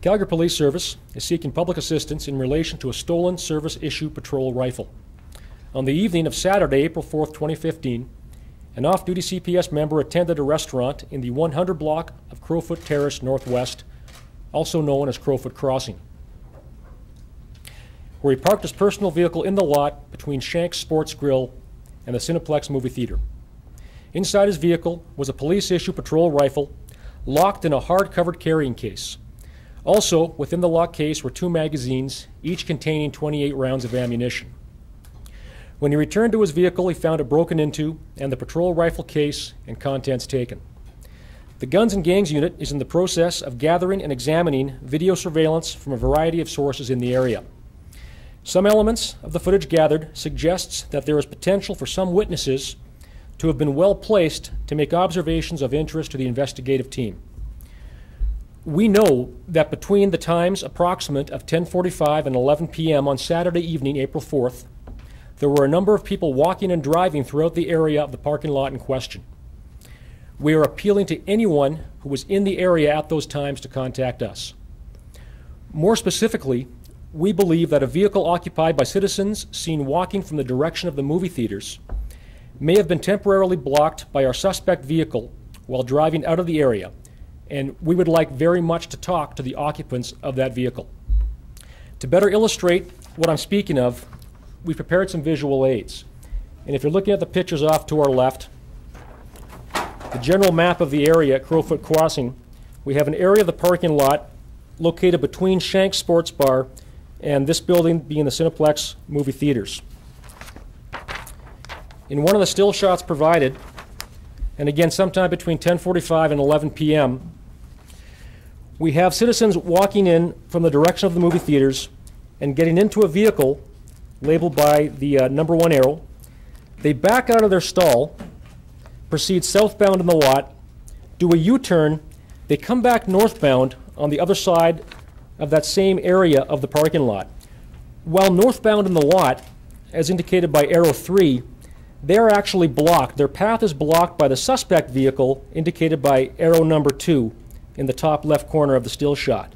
Calgary Police Service is seeking public assistance in relation to a stolen service issue patrol rifle. On the evening of Saturday, April 4th, 2015, an off-duty CPS member attended a restaurant in the 100 block of Crowfoot Terrace Northwest, also known as Crowfoot Crossing, where he parked his personal vehicle in the lot between Shank's Sports Grill and the Cineplex movie theater. Inside his vehicle was a police-issue patrol rifle locked in a hard-covered carrying case. Also, within the locked case were 2 magazines, each containing 28 rounds of ammunition. When he returned to his vehicle, he found it broken into and the patrol rifle case and contents taken. The Guns and Gangs unit is in the process of gathering and examining video surveillance from a variety of sources in the area. Some elements of the footage gathered suggests that there is potential for some witnesses to have been well placed to make observations of interest to the investigative team. We know that between the times approximate of 10:45 and 11 p.m. on Saturday evening, April 4th, there were a number of people walking and driving throughout the area of the parking lot in question. We are appealing to anyone who was in the area at those times to contact us. More specifically, we believe that a vehicle occupied by citizens seen walking from the direction of the movie theaters may have been temporarily blocked by our suspect vehicle while driving out of the area, and we would like very much to talk to the occupants of that vehicle. To better illustrate what I'm speaking of, we prepared some visual aids. And if you're looking at the pictures off to our left, the general map of the area at Crowfoot Crossing, we have an area of the parking lot located between Shank's Sports Bar and this building being the Cineplex movie theaters. In one of the still shots provided, and again sometime between 10:45 and 11 p.m., we have citizens walking in from the direction of the movie theaters and getting into a vehicle labeled by the number 1 arrow. They back out of their stall, proceed southbound in the lot, do a U-turn, they come back northbound on the other side of that same area of the parking lot. While northbound in the lot, as indicated by arrow 3, they are actually blocked. Their path is blocked by the suspect vehicle, indicated by arrow number 2 in the top left corner of the still shot.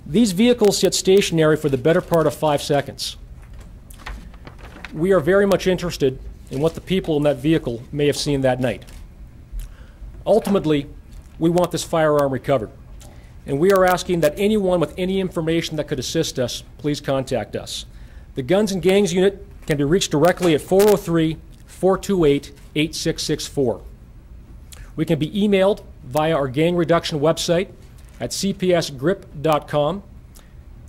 These vehicles sit stationary for the better part of 5 seconds. We are very much interested in what the people in that vehicle may have seen that night. Ultimately, we want this firearm recovered, and we are asking that anyone with any information that could assist us, please contact us. The Guns and Gangs unit can be reached directly at 403-428-8664. We can be emailed via our gang reduction website at cpsgrip.com.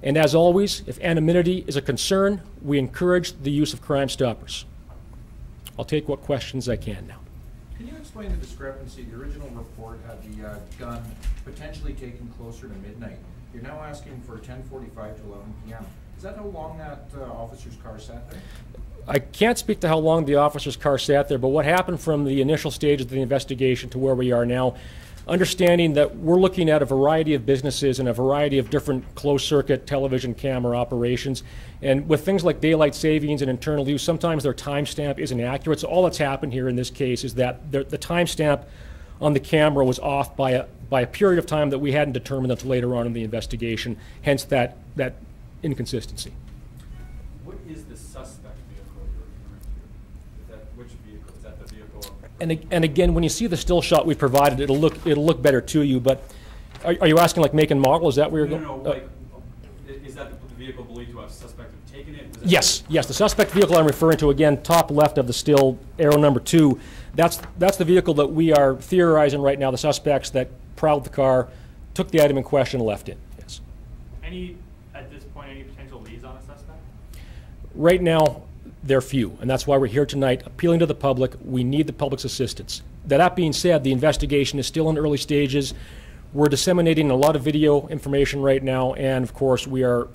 And as always, if anonymity is a concern, we encourage the use of Crime Stoppers. I'll take what questions I can now. Can you explain the discrepancy? The original report had the gun potentially taken closer to midnight. You're now asking for 10:45 to 11 p.m. Is that how long that officer's car sat there? I can't speak to how long the officer's car sat there, but what happened from the initial stage of the investigation to where we are now, understanding that we're looking at a variety of businesses and a variety of different closed-circuit television camera operations. And with things like daylight savings and internal use, sometimes their timestamp isn't accurate. So all that's happened here in this case is that the timestamp on the camera was off by a period of time that we hadn't determined until later on in the investigation, hence that inconsistency. What is the suspect vehicle you're referring to? Is that which vehicle? Is that the vehicle? And again, when you see the still shot we provided, it'll look better to you. But are you asking like make and model? Is that where you're going? No, like, is that the vehicle believed to have suspect have taken it? Yes, yes. The suspect vehicle I'm referring to, again, top left of the still, arrow number 2. That's the vehicle that we are theorizing right now. The suspects that prowled the car, took the item in question, and left it. Yes. At this point, any potential leads on a suspect? Right now, they're few, and that's why we're here tonight, appealing to the public. We need the public's assistance. That being said, the investigation is still in early stages. We're disseminating a lot of video information right now, and of course, we are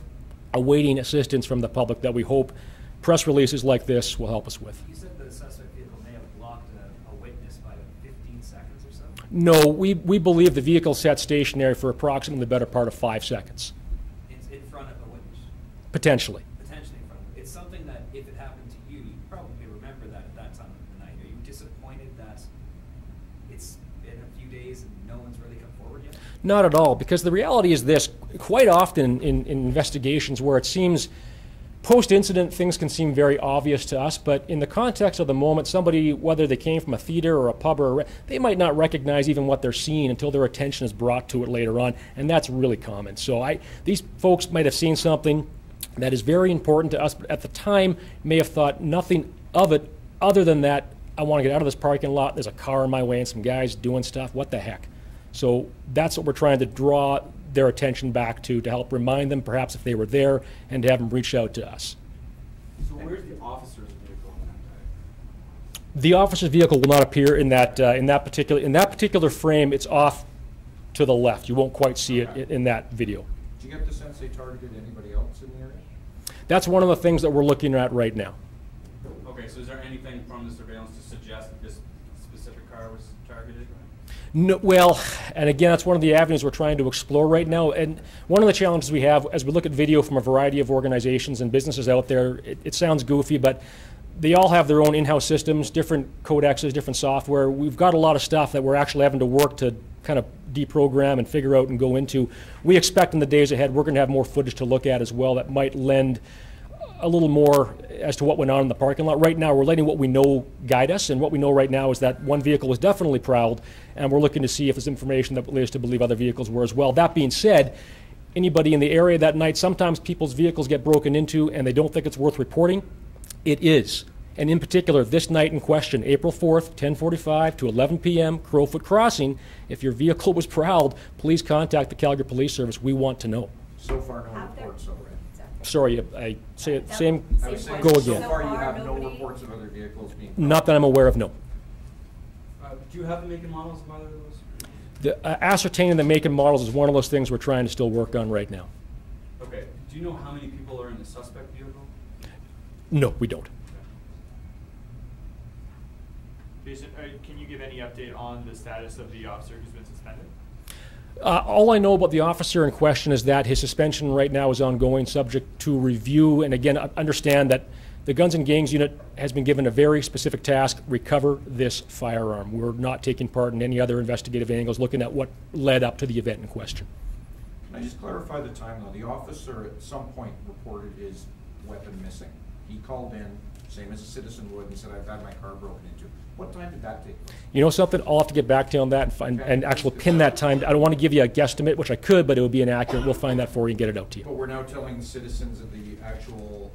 awaiting assistance from the public that we hope press releases like this will help us with. You said the suspect vehicle may have blocked a witness by 15 seconds or so? No, we believe the vehicle sat stationary for approximately the better part of 5 seconds. It's in front of a witness? Potentially. Potentially in front of. It's something that if it happened to you, you probably remember that at that time of the night. Are you disappointed that it's been a few days and no one's really come forward yet? Not at all, because the reality is this: quite often in investigations where it seems post-incident things can seem very obvious to us, but in the context of the moment, somebody, whether they came from a theater or a pub they might not recognize even what they're seeing until their attention is brought to it later on, and that's really common. So these folks might have seen something that is very important to us, but at the time may have thought nothing of it other than that, I want to get out of this parking lot, there's a car in my way and some guys doing stuff, what the heck. So that's what we're trying to draw their attention back to help remind them perhaps if they were there and to have them reach out to us. So where's the officer's vehicle on that day? The officer's vehicle will not appear in that particular frame. It's off to the left. You won't quite see it in that video. Did you get the sense they targeted anybody else in the area? That's one of the things that we're looking at right now. Okay, so is there anything from the surveillance to suggest that this specific car was targeted? No, well, and again, that's one of the avenues we're trying to explore right now. And one of the challenges we have as we look at video from a variety of organizations and businesses out there, it sounds goofy, but they all have their own in-house systems, different codexes, different software. We've got a lot of stuff that we're actually having to work to kind of deprogram and figure out and go into. We expect in the days ahead we're going to have more footage to look at as well that might lend a little more as to what went on in the parking lot. Right now we're letting what we know guide us, and what we know right now is that one vehicle was definitely prowled, and we're looking to see if there's information that leads us to believe other vehicles were as well. That being said, anybody in the area that night, sometimes people's vehicles get broken into and they don't think it's worth reporting. It is. And in particular, this night in question, April 4th, 10:45 to 11 p.m., Crowfoot Crossing, if your vehicle was prowled, please contact the Calgary Police Service. We want to know. So far, no Out there. reports already. Sorry, I say it, same, I was saying, go so again. far you So far, have no nobody- reports of other vehicles being. Not that I'm aware of, no. Do you have the make and models of either of those? Ascertaining the make and models is one of those things we're trying to still work on right now. Okay. Do you know how many people are in the suspect vehicle? No, we don't. Jason, can you give any update on the status of the officer who's been suspended? All I know about the officer in question is that his suspension right now is ongoing, subject to review. And again, understand that the Guns and Gangs unit has been given a very specific task: recover this firearm. We're not taking part in any other investigative angles, looking at what led up to the event in question. Can I just clarify the time though? The officer at some point reported his weapon missing. He called in, same as a citizen would, and said, I've had my car broken into. What time did that take place? You know something? I'll have to get back to you on that and, and actually pin that time. I don't want to give you a guesstimate, which I could, but it would be inaccurate. We'll find that for you and get it out to you. But we're now telling the citizens that the actual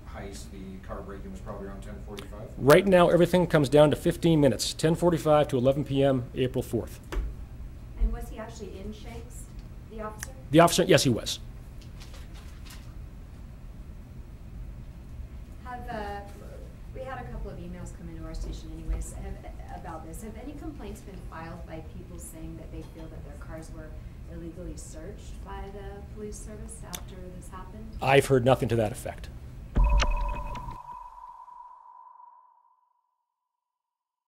heist, the car break-in, was probably around 10:45? Right now, everything comes down to 15 minutes, 10:45 to 11 p.m., April 4th. And was he actually in Shanks, the officer? The officer, yes, he was. We had a couple of emails come into our station anyways about this. Have any complaints been filed by people saying that they feel that their cars were illegally searched by the police service after this happened? I've heard nothing to that effect.